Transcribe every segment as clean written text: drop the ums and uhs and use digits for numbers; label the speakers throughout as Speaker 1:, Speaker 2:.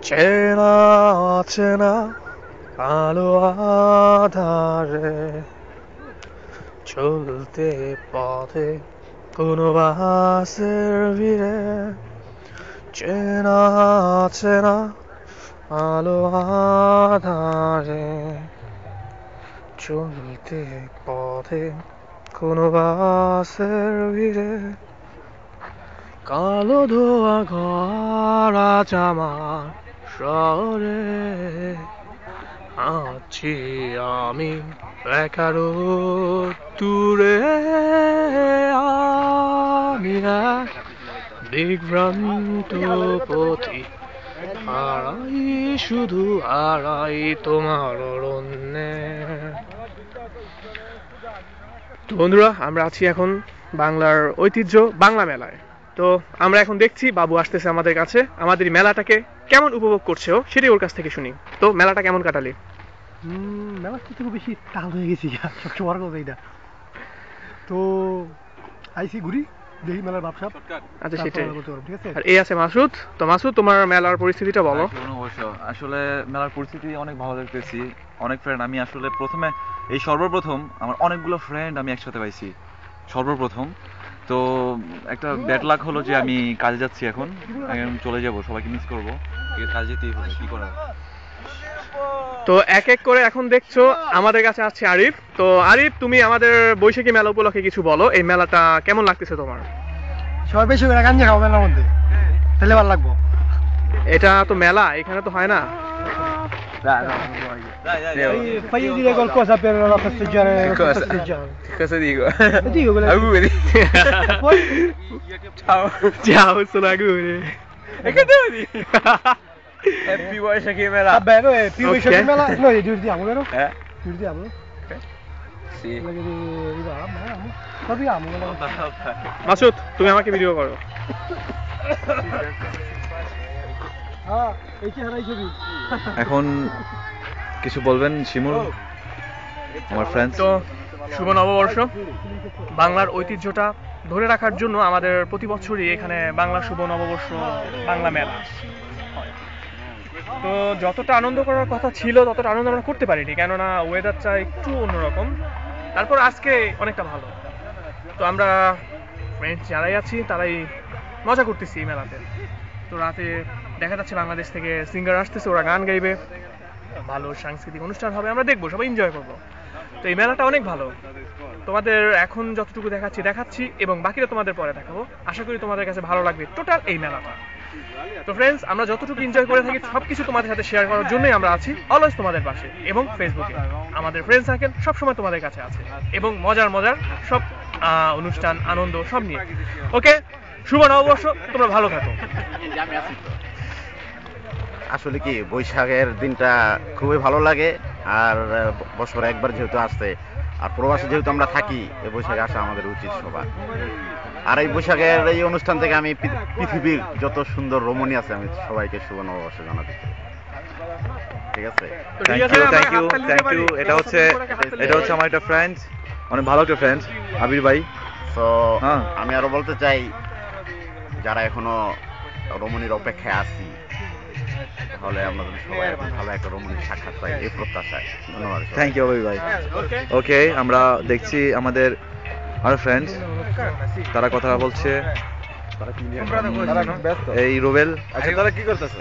Speaker 1: চেনা অচেনা আলো আধারে চলতে পথে কোনো বাসের ভিড়ে চেনা অচেনা আলো আধারে চলতে পথে কোনো বাসের ভিড়ে কালো ধোয়া ঘরা জামা শহরে আছি আমি একারো দূরে আমি এক দিগ্ভ্রান্ত পথি হারাই শুধু হারাই তোমার অরণ্যে। তো বন্ধুরা, আমরা আছি এখন বাংলার ঐতিহ্য বাংলা মেলায়। তো আমরা এখন দেখছি বাবু আসতেছে আমাদের কাছে, আমাদের মেলাটাকে কেমন উপভোগ করছে ও সেটাই ওর কাছ থেকে শুনি। তো মেলাটা কেমন কাটালি?
Speaker 2: মেলা থেকে বেশি টাল হয়ে গেছি সবসময় বড় কথা এটা। তো আইসি ঘুরি দেখি মেলার ব্যবসা।
Speaker 1: আচ্ছা, সেটাই।
Speaker 2: ঠিক আছে।
Speaker 1: আর এই আছে মাসুদ। তো মাসুদ, তোমার মেলার পরিস্থিতিটা বলো।
Speaker 3: অবশ্য আসলে মেলার পরিস্থিতি অনেক ভালো দেখতেছি। অনেক ফ্রেন্ড, আমি আসলে প্রথমে এই সর্বপ্রথম আমার অনেকগুলো ফ্রেন্ড আমি একসাথে পাইছি সর্বপ্রথম। তো একটা ব্যাড লাক হলো যে আমি কাজে যাচ্ছি, এখন চলে যাব, সবাইকে মিস করবো। কাজে যেতেই হবে, কি করার।
Speaker 1: তো এক এক করে এখন দেখছো আমাদের কাছে আছে আরিফ। তো আরিফ, তুমি আমাদের বৈশাখী মেলা উপলক্ষে কিছু বলো। এই মেলাটা কেমন লাগতেছে তোমার?
Speaker 2: সবাই বেশি করে গাঞ্জা খাবো মেলার মধ্যে, তাহলে ভালো লাগবো।
Speaker 1: এটা তো মেলা, এখানে তো হয় না।
Speaker 2: Fai dire qualcosa per la festeggiare?
Speaker 3: Cosa dico?
Speaker 2: Dico quella.
Speaker 3: Auguri.
Speaker 2: Poi?
Speaker 3: Ciao.
Speaker 1: Ciao, sono auguri.
Speaker 3: E che devo dire? Happy Boyshaki Mela.
Speaker 2: Vabbè, noi più
Speaker 1: Ok.
Speaker 2: Boyshaki Mela, noi divertiamo, vero?
Speaker 3: Eh?
Speaker 2: Divertiamo?
Speaker 3: Sì.
Speaker 2: Quella che vabbè, capiamo quella cosa.
Speaker 1: Masud, তুমি আমাকে video করো।
Speaker 2: এই কি হারাই ছবি।
Speaker 3: এখন কিছু বলবেন শিমুল, আমার ফ্রেন্ডস?
Speaker 1: তো শুভ নববর্ষ। বাংলার ঐতিহ্যটা ধরে রাখার জন্য আমাদের প্রতি বছরই এখানে বাংলা শুভ নববর্ষ বাংলা মেলা হয়। তো যতটা আনন্দ করার কথা ছিল ততটা আনন্দ আমরা করতে পারিনি, কেননা ওয়েদারটা একটু অন্যরকম। তারপর আজকে অনেকটা ভালো। তো আমরা ফ্রেন্ডস যারাই আছি তারাই মজা করতেছি এই মেলাতে। তো রাতে দেখা যাচ্ছে বাংলাদেশ থেকে সিঙ্গার আসতেছে, ওরা গান গাইবে, ভালো সাংস্কৃতিক অনুষ্ঠান হবে, আমরা দেখবো, সবাই এনজয় করবো। তো এই মেলাটা অনেক ভালো। তোমাদের এখন যতটুকু দেখাচ্ছি এবং বাকিটা তোমাদের পরে দেখাবো। আশা করি তোমাদের কাছে ভালো লাগবে টোটাল এই মেলাটা। তো ফ্রেন্ডস, আমরা যতটুকু এনজয় করে থাকি সবকিছু তোমাদের সাথে শেয়ার করার জন্যই আমরা আছি অলওয়েজ তোমাদের পাশে। এবং ফেসবুকে আমাদের ফ্রেন্ড সার্কেল সবসময় তোমাদের কাছে আছে এবং মজার মজার সব অনুষ্ঠান আনন্দ সব নিয়ে। ওকে, শুভ নববর্ষ, তোমরা ভালো থাকো।
Speaker 4: আসলে কি বৈশাখের দিনটা খুবই ভালো লাগে, আর বছরে একবার যেহেতু আসছে, আর প্রবাসে যেহেতু আমরা থাকি, এই বৈশাখে আসা আমাদের উচিত সবার। আর এই বৈশাখের এই অনুষ্ঠান থেকে আমি পৃথিবীর যত সুন্দর রমণী আছে আমি সবাইকে শুভ নববর্ষ জানাতে চাই। ঠিক আছে,
Speaker 3: থ্যাংক ইউ। এটা হচ্ছে আমার একটা ফ্রেন্ড, অনেক ভালো একটা ফ্রেন্ড, আবির ভাই।
Speaker 4: তো
Speaker 3: হ্যাঁ।
Speaker 4: আমি আরো বলতে চাই, যারা এখনো রমণীর অপেক্ষায় আছি, তাহলে আমাদের সবাই এখন ভালো একটা রমণীর সাক্ষাৎ পাই এই প্রত্যাশায়। ধন্যবাদ।
Speaker 3: থ্যাংক ইউ আবির ভাই। ওকে, আমরা দেখছি আমাদের আরো ফ্রেন্ডস, তারা কথা বলছে। এই রুবেল,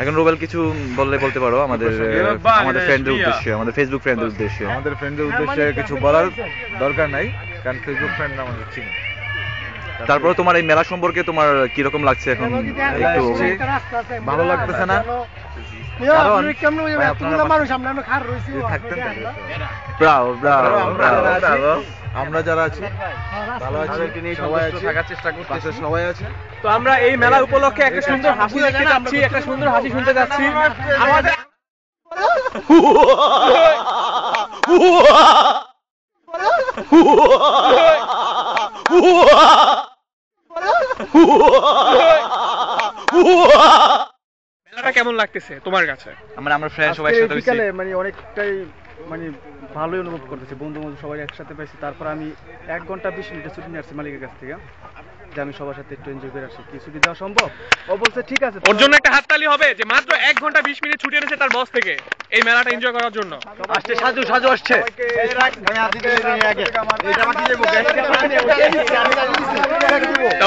Speaker 3: এখন রুবেল কিছু বলতে পারো আমাদের ফ্রেন্ডদের উদ্দেশ্যে, আমাদের ফেসবুক ফ্রেন্ডদের উদ্দেশ্যে।
Speaker 5: আমাদের ফ্রেন্ডদের উদ্দেশ্যে কিছু বলার দরকার নাই, কারণ ফেসবুক ফ্রেন্ড আমাদের চিনি।
Speaker 3: তারপরে তোমার এই মেলা সম্পর্কে তোমার কিরকম লাগছে এখন? একটু
Speaker 5: ভালো লাগতেছে না? আমরা যারা আছি ভালো আছি, সবাই আছে, থাকার চেষ্টা করতেছে, সবাই আছে।
Speaker 1: তো আমরা এই মেলা উপলক্ষে একটা সুন্দর হাসি দেখতে যাচ্ছি, একটা সুন্দর হাসি শুনতে যাচ্ছি। আমাদের মেলাটা কেমন লাগতেছে তোমার কাছে?
Speaker 3: আমরা ফ্রেন্ড সবাই একসাথে হইছি,
Speaker 2: মানে অনেকটাই মানে ভালোই অনুভব করতেছি। বন্ধু সবাই একসাথে পাইছি। তারপর আমি 1 ঘন্টা 20 মিনিটের ছুটি নিয়ে আসছি মালিকের কাছ থেকে।
Speaker 6: যে আমি সবার সাথে একটু এনজয় করে আসি, কি ছুটি দেওয়া সম্ভব? ও বলছে ঠিক আছে।
Speaker 1: ওর জন্য একটা হাততালি হবে যে মাত্র 1 ঘন্টা 20 মিনিট ছুটি এনেছে তার বস থেকে এই মেলাটা এনজয় করার জন্য।
Speaker 6: আসছে সাজু, সাজু আসছে।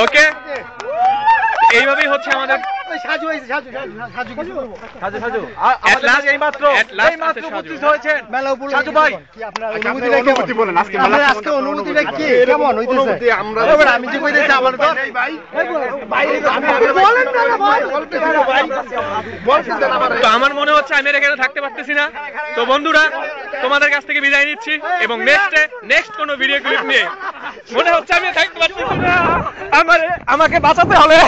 Speaker 1: ওকে, এইভাবেই হচ্ছে আমাদের
Speaker 6: সাজু হয়েছে, সাজু সাজু সাজু সাজু সাজু
Speaker 1: At last-
Speaker 6: এইমাত্র
Speaker 1: at last
Speaker 6: এইমাত্র
Speaker 1: আছে সাজু।
Speaker 6: উপস্থিত হয়েছেন
Speaker 2: মেলা উপলক্ষে
Speaker 6: সাজু ভাই।
Speaker 2: কি আপনার
Speaker 4: আচ্ছা,
Speaker 2: অনুভূতিটা
Speaker 4: আপনার অনুভূতি বলেন, আজকে মেলা
Speaker 2: আপনার
Speaker 4: সম্বন্ধে
Speaker 2: আজকে
Speaker 4: আপনার
Speaker 2: অনুভূতিটা
Speaker 4: অনুভূতি।
Speaker 2: কি কেমন হইতেছে? এবার আমি যে কইতেছি আমার তো
Speaker 1: তো আমার মনে হচ্ছে আমি আর এখানে থাকতে পারতেছি না। তো বন্ধুরা, তোমাদের কাছ থেকে বিদায় নিচ্ছি এবং নেক্সট কোনো ভিডিও ক্লিপ নিয়ে মনে হচ্ছে আমি আর থাকতে পারতেছি না, আমাকে বাঁচাতে হবে।